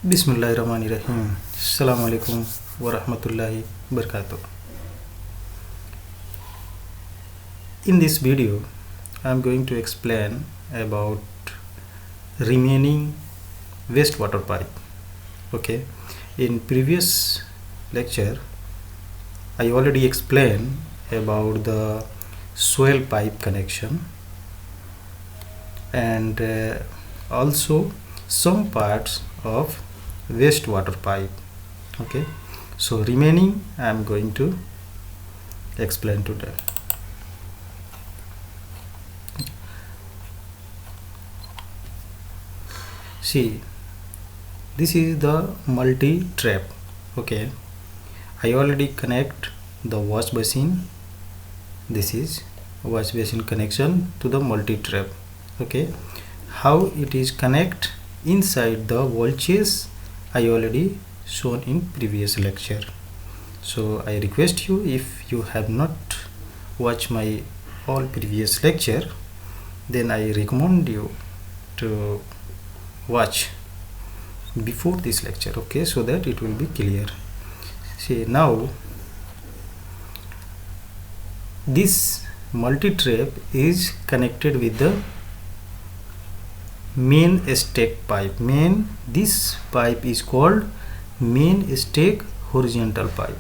Bismillahirrahmanirrahim. Assalamualaikum warahmatullahi wabarakatuh. In this video, I am going to explain about remaining wastewater pipe. Okay, in previous lecture, I already explained about the soil pipe connection and also some parts of wastewater pipe. Okay, so remaining I am going to explain today. See, this is the multi trap. Okay, I already connect the wash basin. This is wash basin connection to the multi trap. Okay, how it is connect inside the wall chase I already shown in previous lecture. So I request you, if you have not watched my all previous lecture, then I recommend you to watch before this lecture, okay, so that it will be clear. See, now this multi-trap is connected with the main stake pipe. This pipe is called main stake horizontal pipe.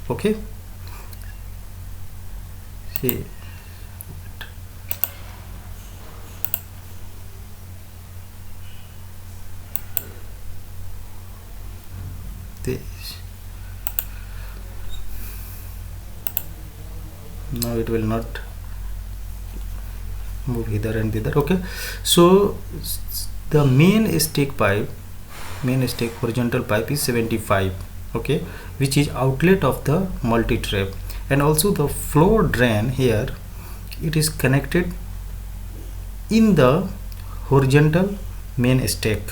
Okay, see, this now it will not move hither and thither. Okay, so the main stake horizontal pipe is 75, okay, which is outlet of the multi trap, and also the floor drain here, it is connected in the horizontal main stake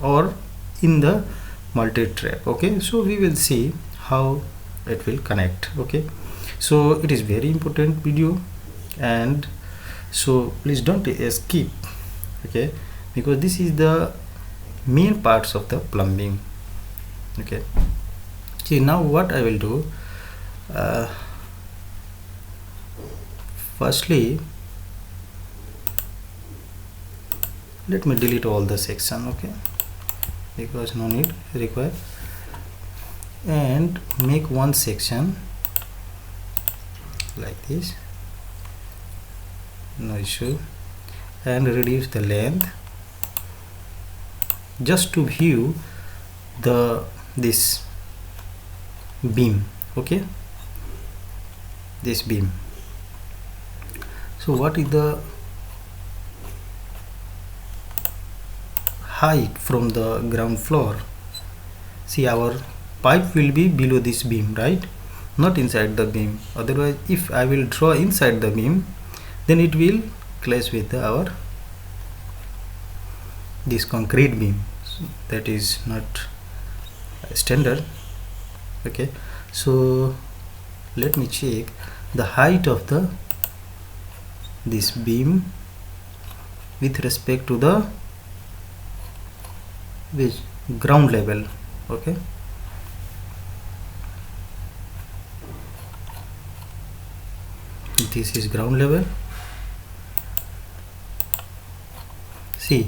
or in the multi trap. Okay, so we will see how it will connect. Okay, so it is very important video, and so please don't skip, okay, because this is the main parts of the plumbing. Okay, see, now what I will do, firstly let me delete all the section, okay, because no need required, and make one section like this, no issue, and reduce the length just to view this beam. Okay, this beam. So what is the height from the ground floor? See, our pipe will be below this beam, right, not inside the beam. Otherwise, if I will draw inside the beam, then it will clash with our this concrete beam. So that is not standard. Okay, so let me check the height of this beam with respect to the ground level. Okay, this is ground level. See,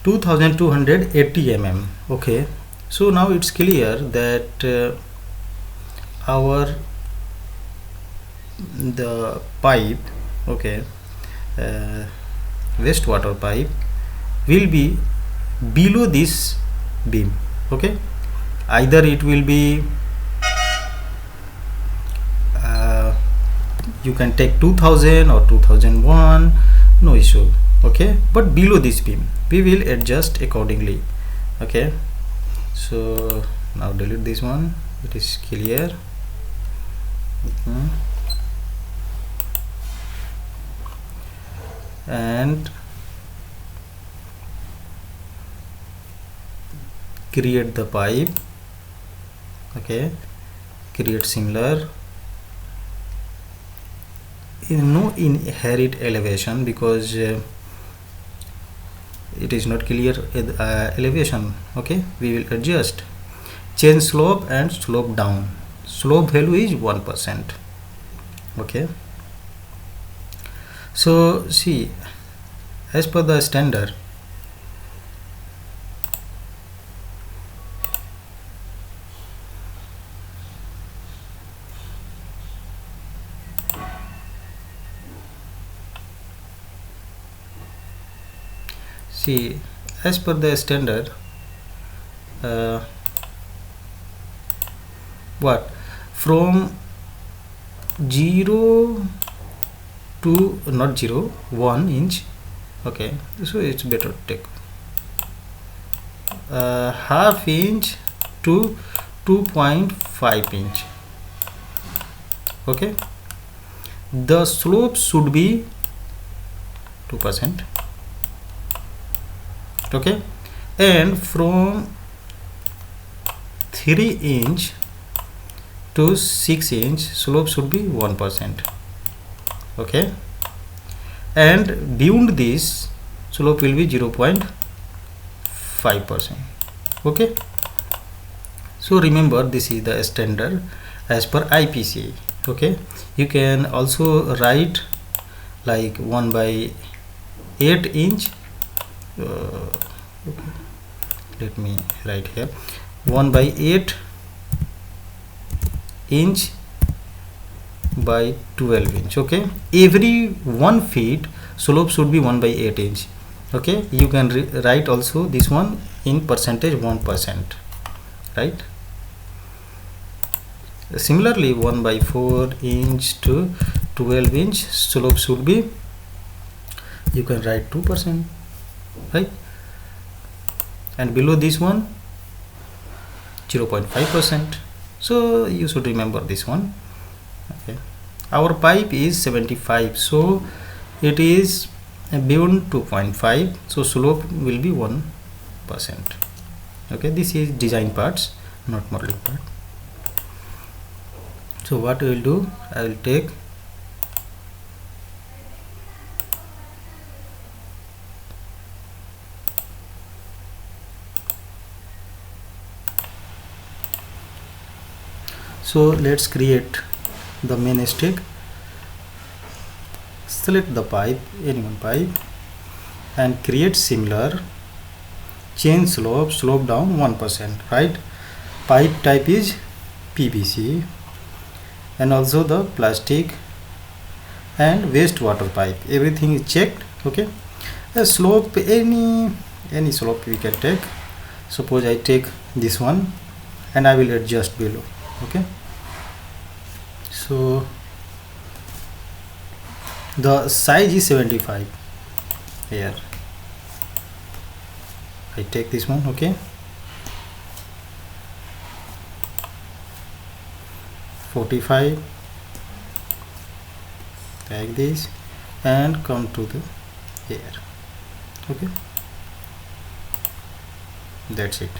2280 mm. Okay, so now it's clear that the pipe, okay, wastewater pipe will be below this beam. Okay, either it will be you can take 2000 or 2001, no issue. Okay, but below this beam we will adjust accordingly. Okay, so now delete this one, it is clear. And create the pipe. Okay, create similar, no inherit elevation, because it is not clear elevation. Okay, we will adjust. Change slope and slope down. Slope value is 1%. Okay, so see, as per the standard, see, as per the standard, what, from 0 to, not 0, 1 inch. Okay, so it's better to take half inch to 2.5 inch. Okay, the slope should be 2%. Okay, and from 3 inch to 6 inch slope should be 1%. Okay, and beyond this slope will be 0.5%. Okay, so remember, this is the standard as per IPC. Okay, you can also write like 1 by 8 inch. Okay, let me write here 1 by 8 inch by 12 inch. Okay, every 1 feet slope should be 1 by 8 inch. Okay, you can write also this one in percentage 1%, right? Similarly, 1 by 4 inch to 12 inch slope should be, you can write 2%, right? And below this one 0.5%. so you should remember this one. Okay, our pipe is 75, so it is beyond 2.5, so slope will be 1%. Okay, this is design parts, not modeling part. So what I will do, I will take so let's create the main stick. Select the pipe, any one pipe, and create similar. Change slope, slope down 1%, right? Pipe type is PVC, and also the plastic and wastewater pipe, everything is checked. Okay, a slope, any slope we can take. Suppose I take this one and I will adjust below. Okay, so the size is 75. Here I take this one. Okay, 45, like this, and come to the here. Okay, that's it.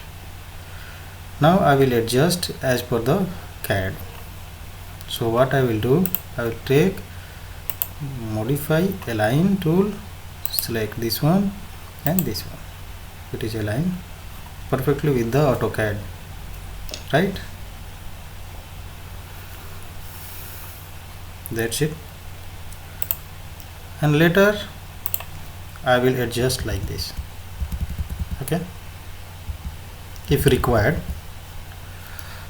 Now I will adjust as per the CAD. So what I will do, I will take modify align tool, select this one and this one. It is aligned perfectly with the AutoCAD, right? That's it. And later I will adjust like this. Okay, if required.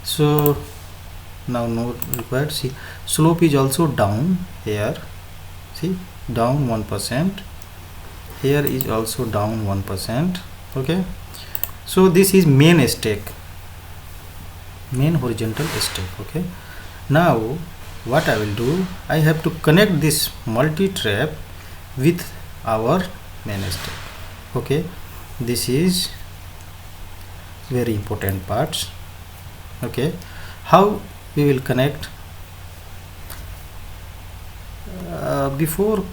So now no required. See, slope is also down here. See, down 1%. Here is also down 1%. Okay, so this is main stack, main horizontal stack. Okay, now what I will do, I have to connect this multi-trap with our main stack. Okay, this is very important parts. Okay, how we will connect? Before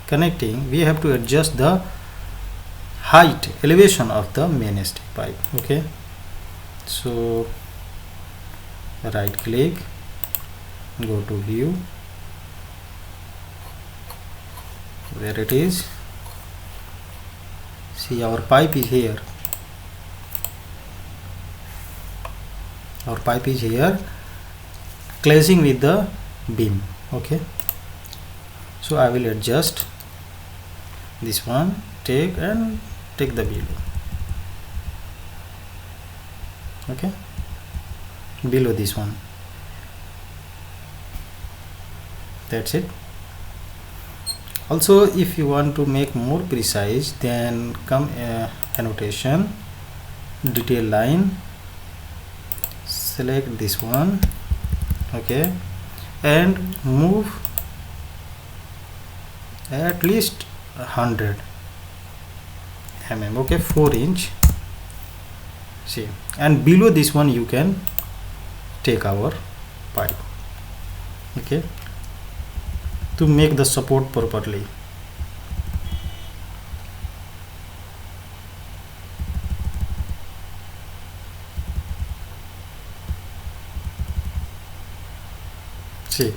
connecting, we have to adjust the height, elevation of the main stack pipe. Okay, so right click, go to view, where it is See, our pipe is here. Our pipe is here, clashing with the beam. Okay, so I will adjust this one, take the below. Okay, below this one. That's it. Also, if you want to make more precise, then come annotation, detail line, select this one. Okay, and move at least 100 mm. Okay, 4 inch. See, and below this one you can take our pipe. Okay, to make the support properly. See,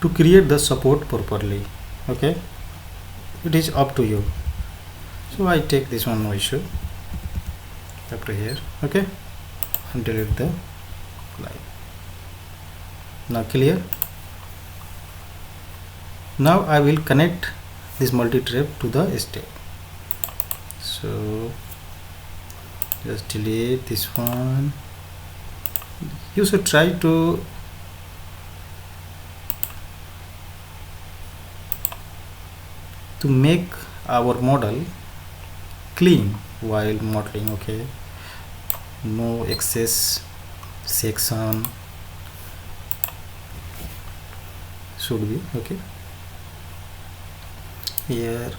to create the support properly. Okay, it is up to you. So I take this one, no issue, up to here. Okay, and delete the line. Now clear. Now I will connect this multi-trap to the step. So just delete this one. You should try to make our model clean while modeling. Okay, no excess section should be. Okay, here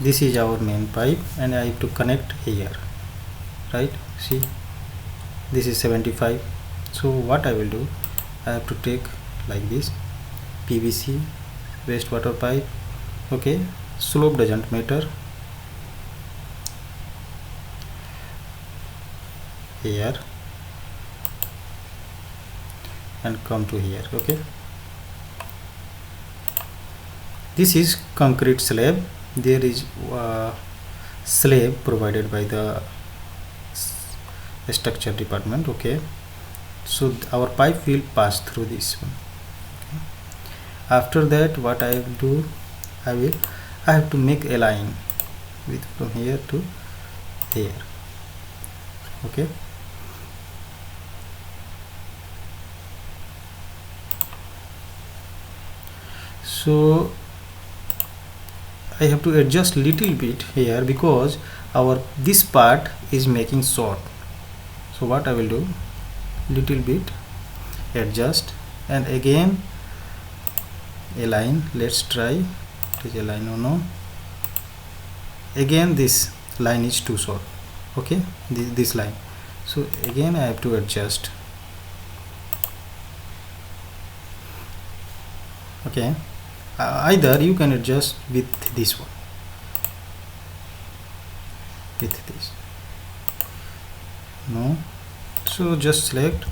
this is our main pipe and I have to connect here, right? See, this is 75. So what I will do, I have to take like this PVC wastewater pipe. Okay, slope doesn't matter. Here and come to here. Okay, this is concrete slab. There is slab provided by the structure department. Okay, so our pipe will pass through this one. Okay. After that, what I will do, I have to make a line with from here to here. Okay, so I have to adjust little bit here because this part is making short. So what I will do, little bit adjust and again a line. Let's try. It is a line or no. Again this line is too short. Okay, this line. So again I have to adjust. Okay, either you can adjust with this one, with this. No, so just select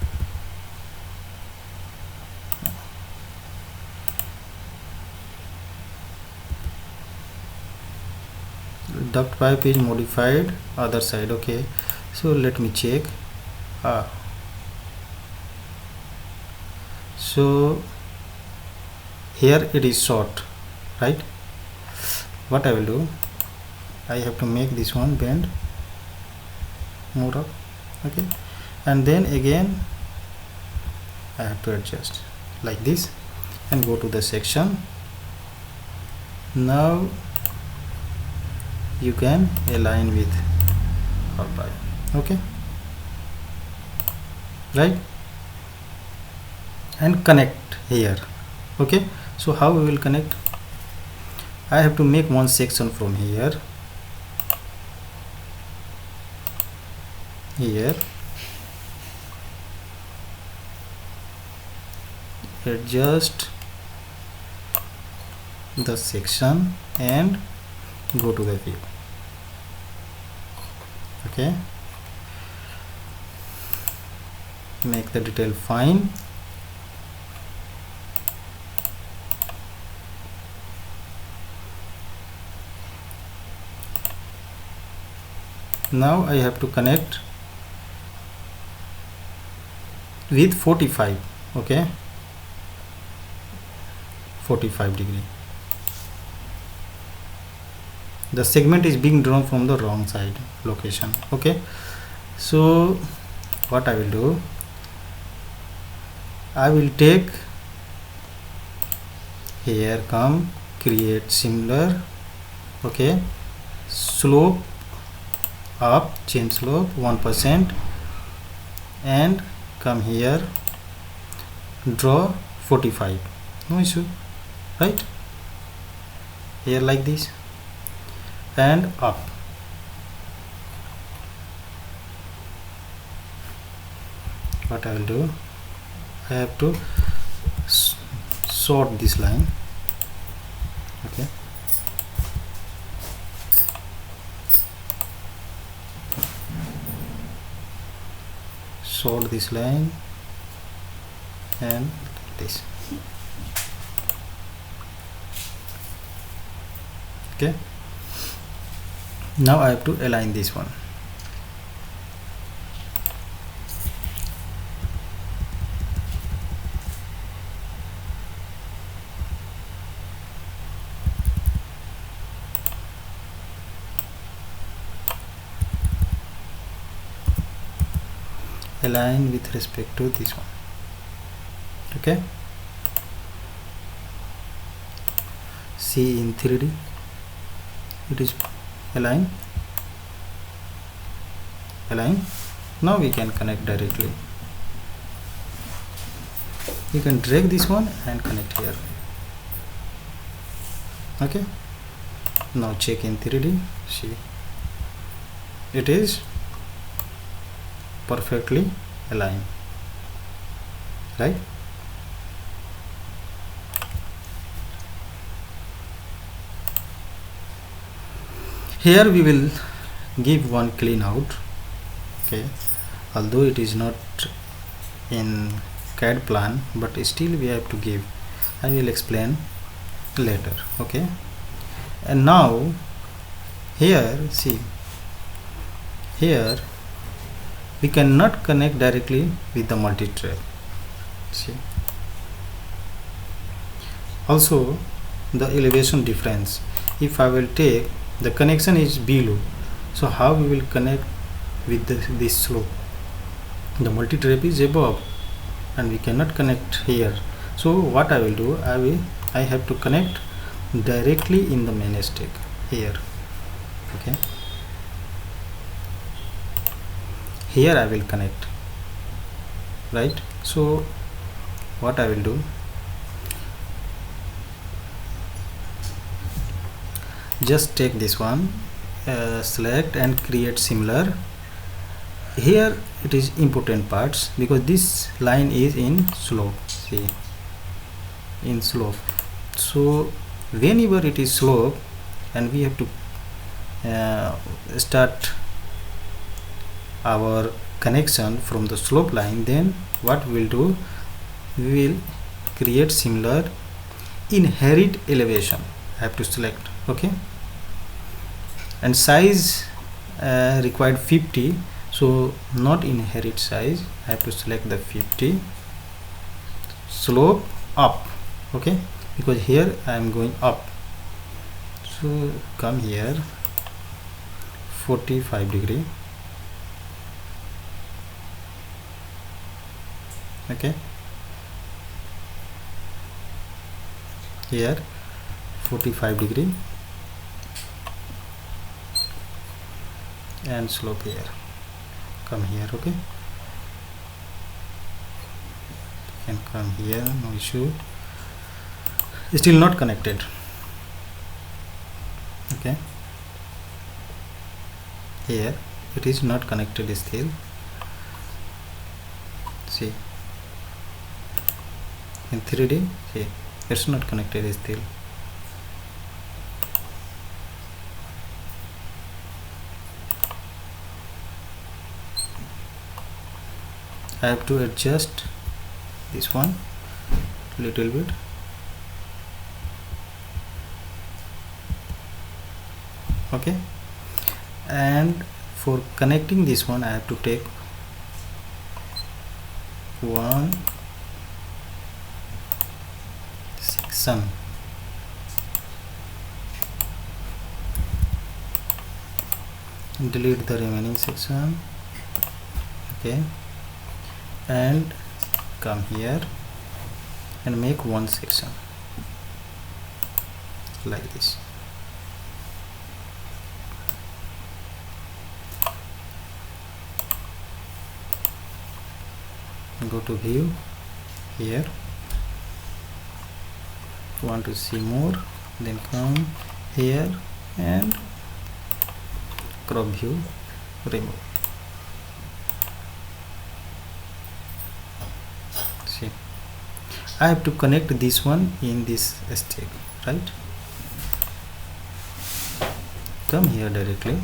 duct pipe is modified other side. Okay, so let me check. So here it is short, right? What I will do, I have to make this one bend more up. Okay, and then again I have to adjust like this and go to the section. Now you can align with our pipe. Okay, right, and connect here. Okay, so how we will connect, I have to make one section from here, adjust the section and go to the view. Okay, make the detail fine. Now I have to connect with 45, okay, 45 degree. The segment is being drawn from the wrong side location, okay. So what I will do, I will take here, come create similar, okay, slope up, change slope 1%, and come here, draw 45, no issue, right? Here like this, and up. What I will do, I have to sort this line, okay. Sort this line and this, okay. Now I have to align this one. Align with respect to this one, okay. See in 3D it is align. Now we can connect directly. You can drag this one and connect here, okay. Now check in 3D, see it is perfectly aligned, right? Here we will give one clean out, okay, although it is not in CAD plan, but still we have to give. I will explain later, okay. And now here, see here we cannot connect directly with the multi-trap, see. Also the elevation difference, if I will take, the connection is below, so how we will connect with this slope? The multi-trap is above and we cannot connect here. So what I will do, I have to connect directly in the main stack here, okay. Here I will connect, right? So what I will do, just take this one, select and create similar. Here it is important parts because this line is in slope, see, in slope. So whenever it is slope and we have to start our connection from the slope line, then what we will do, we will create similar inherit elevation. I have to select, okay, and size required 50, so not inherit size, I have to select the 50, slope up, okay, because here I am going up. So come here 45 degree, okay, here 45 degree and slope here, come here, okay, and come here, no issue, still not connected, okay. Here it is not connected still, see in 3D, see it's not connected still. I have to adjust this one little bit. Okay, and for connecting this one I have to take one section, delete the remaining section. Okay, and come here and make one section like this. Go to view here, want to see more, then come here and crop view, remove. See, I have to connect this one in this step, right? Come here directly.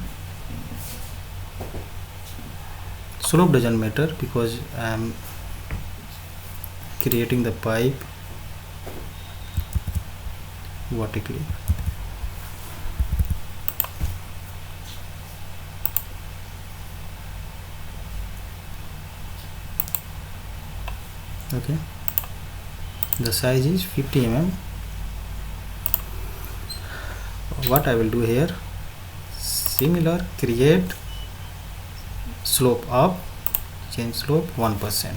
Slope doesn't matter because I am creating the pipe vertically. Okay, the size is 50 mm. What I will do here, similar, create slope up, change slope 1%.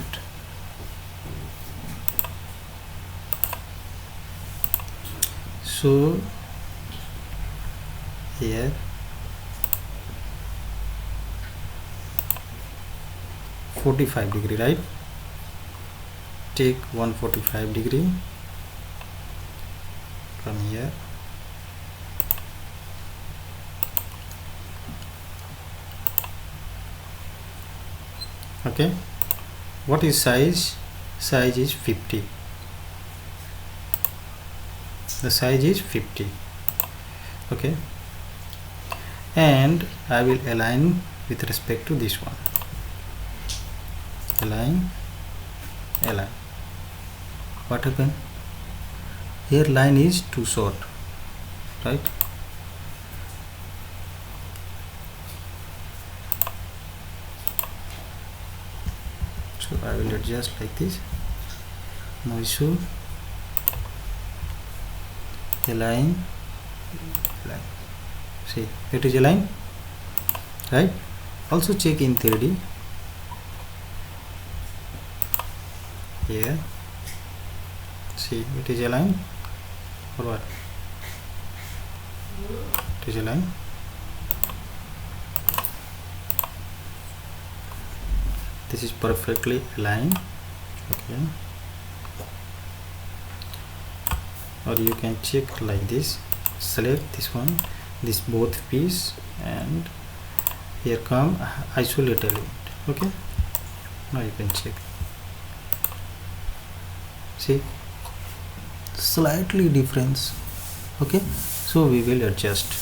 So here -45°, right? Take 145°, from here, okay. What is size? Size is 50. The size is 50. Okay, and I will align with respect to this one. Align. What happened here? Line is too short, right? So I will adjust like this, no issue. Align. See, it is aligned, right? Also check in 3D here. See, it is aligned or what? It is aligned. This is perfectly aligned. Okay, or you can check like this. Select this one, this both piece, and here come isolate element. Okay, now you can check. See, slightly difference. Okay, so we will adjust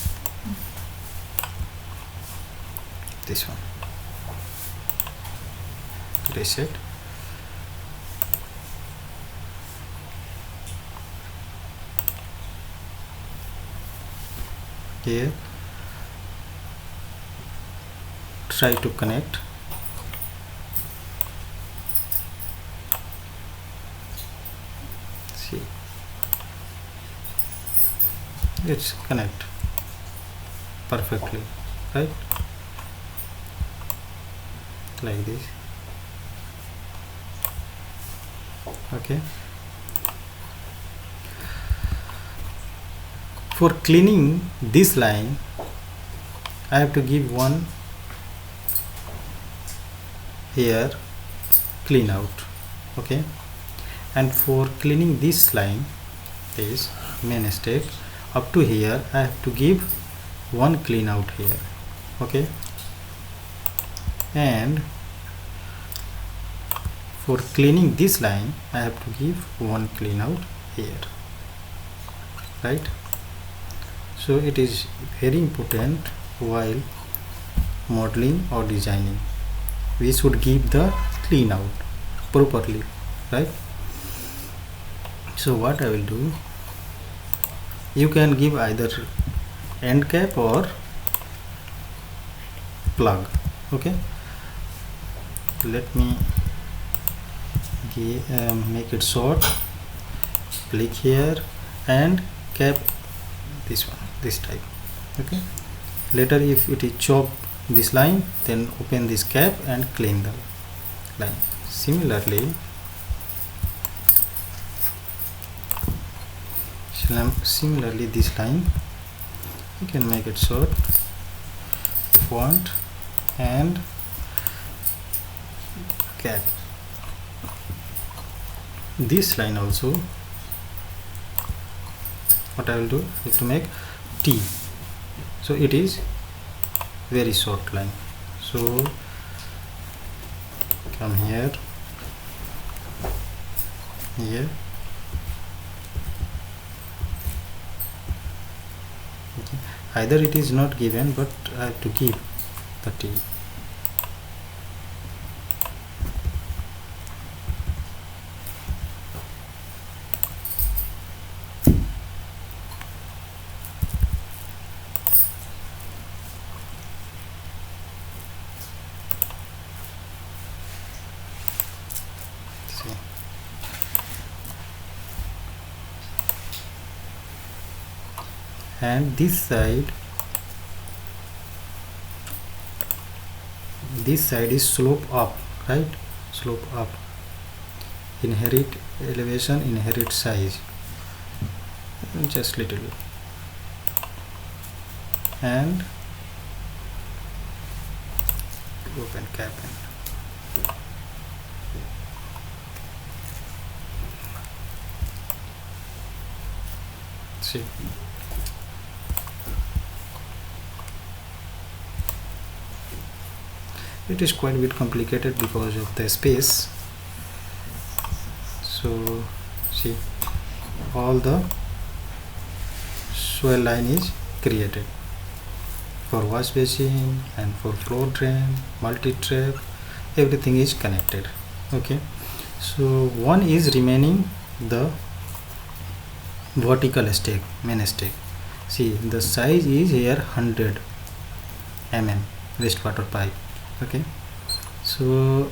this one. Reset. Here try to connect. See, it's connect perfectly, right? Like this. Okay, for cleaning this line I have to give one here clean out. Okay, and for cleaning this line, this main step up to here, I have to give one clean out here. Okay, and for cleaning this line I have to give one clean out here, right? So it is very important while modeling or designing. we should give the clean out properly, right? So what I will do, you can give either end cap or plug. Okay, let me make it short. Click here and cap this one, this type. Okay, later if it is chop this line, then open this cap and clean the line. Similarly this line you can make it short if you want and cap this line also. What I will do is to make T, so it is very short line. So come here, okay. Either it is not given, but I have to give the T. And this side is slope up, right? Slope up, inherit elevation, inherit size, just little bit, and open cap and see. It is quite a bit complicated because of the space. So see, all the swell line is created for wash basin and for floor drain, multi-trap, everything is connected. Okay, so one is remaining the vertical stake, main stake. See, the size is here 100 mm wastewater pipe. Okay, so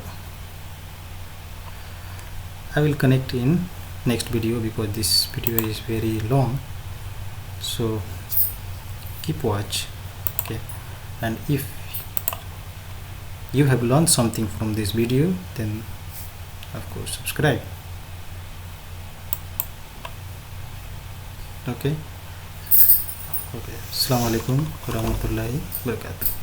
I will connect in next video because this video is very long, so keep watch. Okay, and if you have learned something from this video, then of course subscribe. Okay, Assalamualaikum warahmatullahi wabarakatuh.